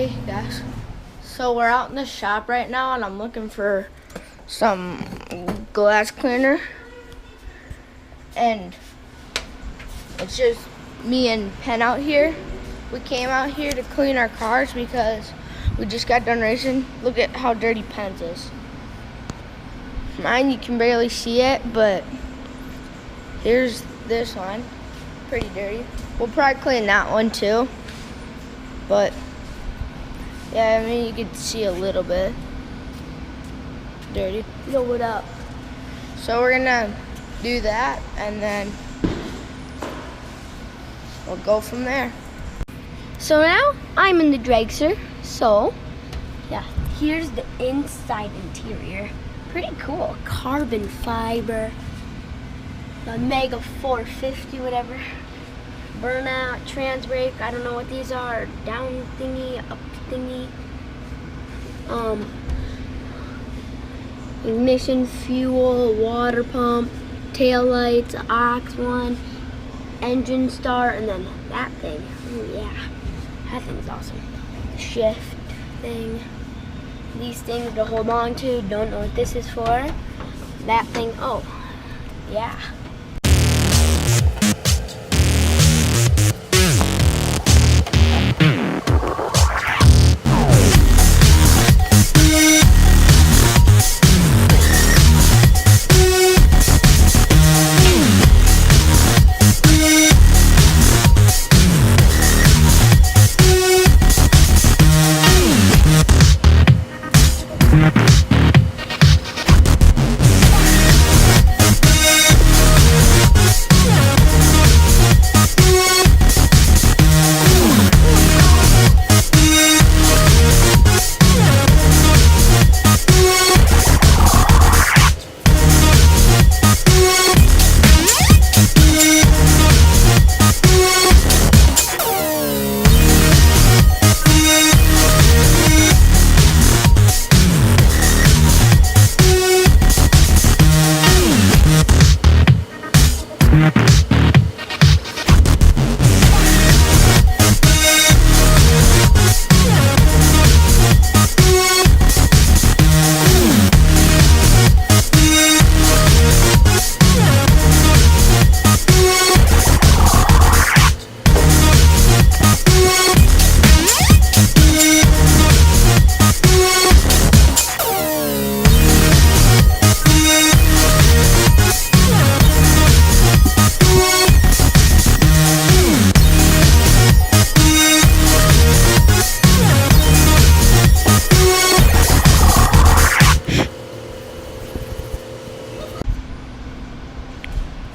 Hey guys, so we're out in the shop right now and I'm looking for some glass cleaner, and it's just me and Penn out here. We came out here to clean our cars because we just got done racing. Look at how dirty Penn's is. Mine, you can barely see it, but here's this one, pretty dirty. We'll probably clean that one too, but yeah, I mean, you can see a little bit dirty. Yo, what up? So we're gonna do that and then we'll go from there. So now I'm in the dragster. So yeah, here's the inside interior. Pretty cool. Carbon fiber. The Mega 450, whatever. Burnout, trans brake. I don't know what these are. Down thingy, up thingy. Ignition, fuel, water pump, tail lights, aux one, engine start, and then that thing. Oh yeah, that thing's awesome. Shift thing. These things to hold on to. Don't know what this is for. That thing. Oh, yeah.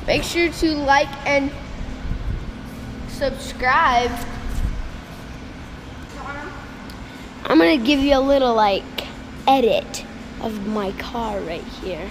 Make sure to like and subscribe. I'm gonna give you a little like edit of my car right here.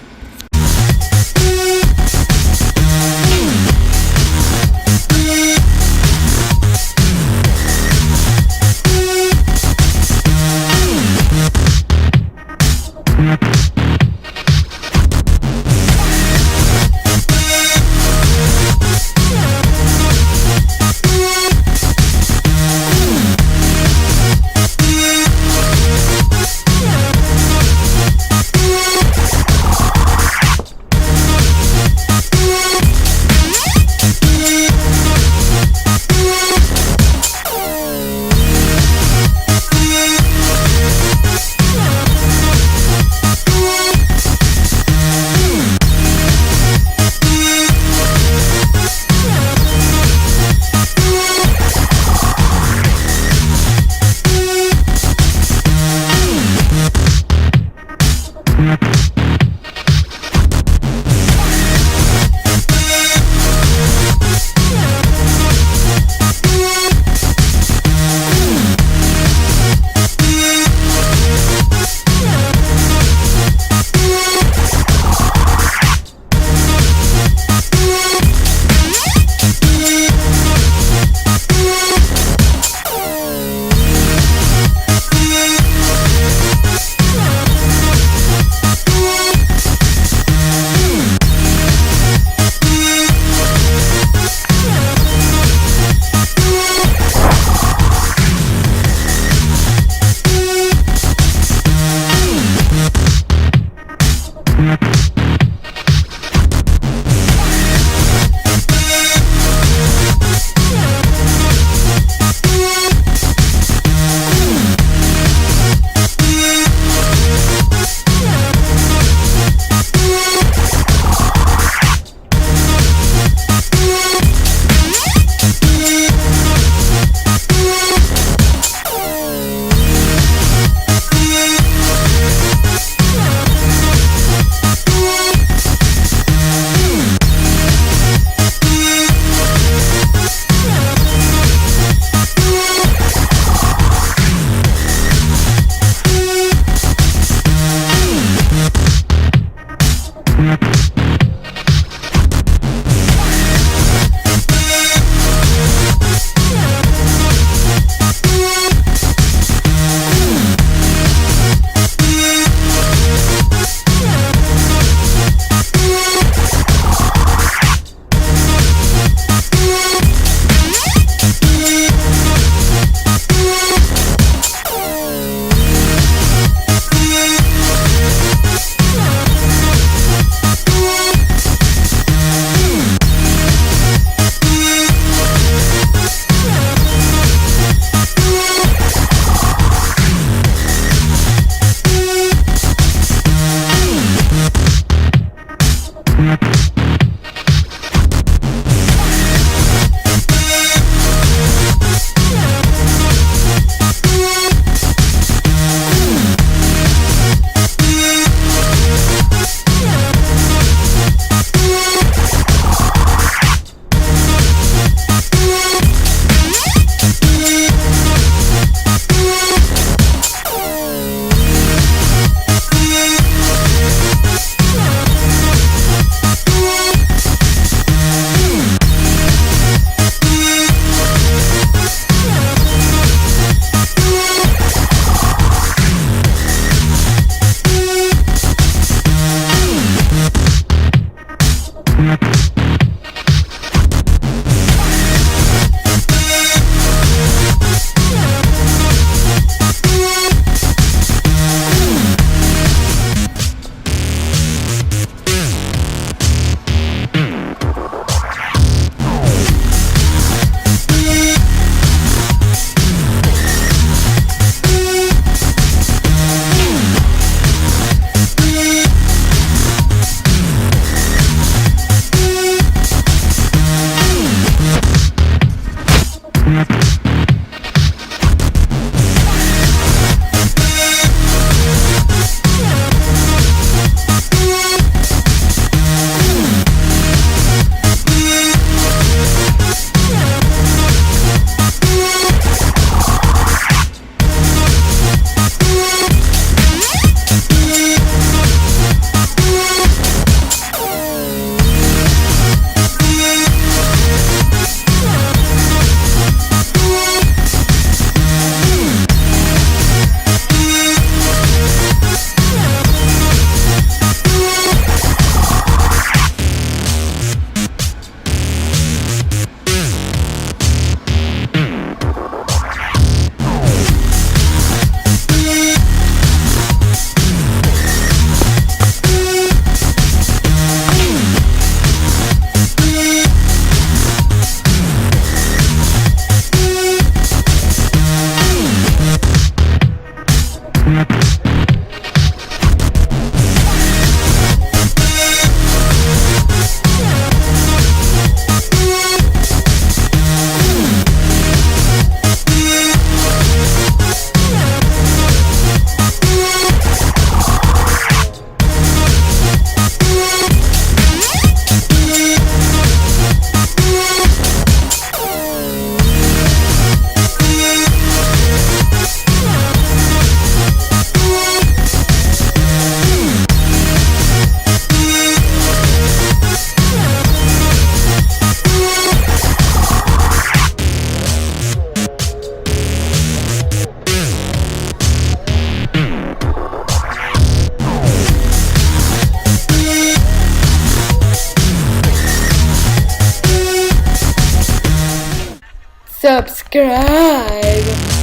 subscribe.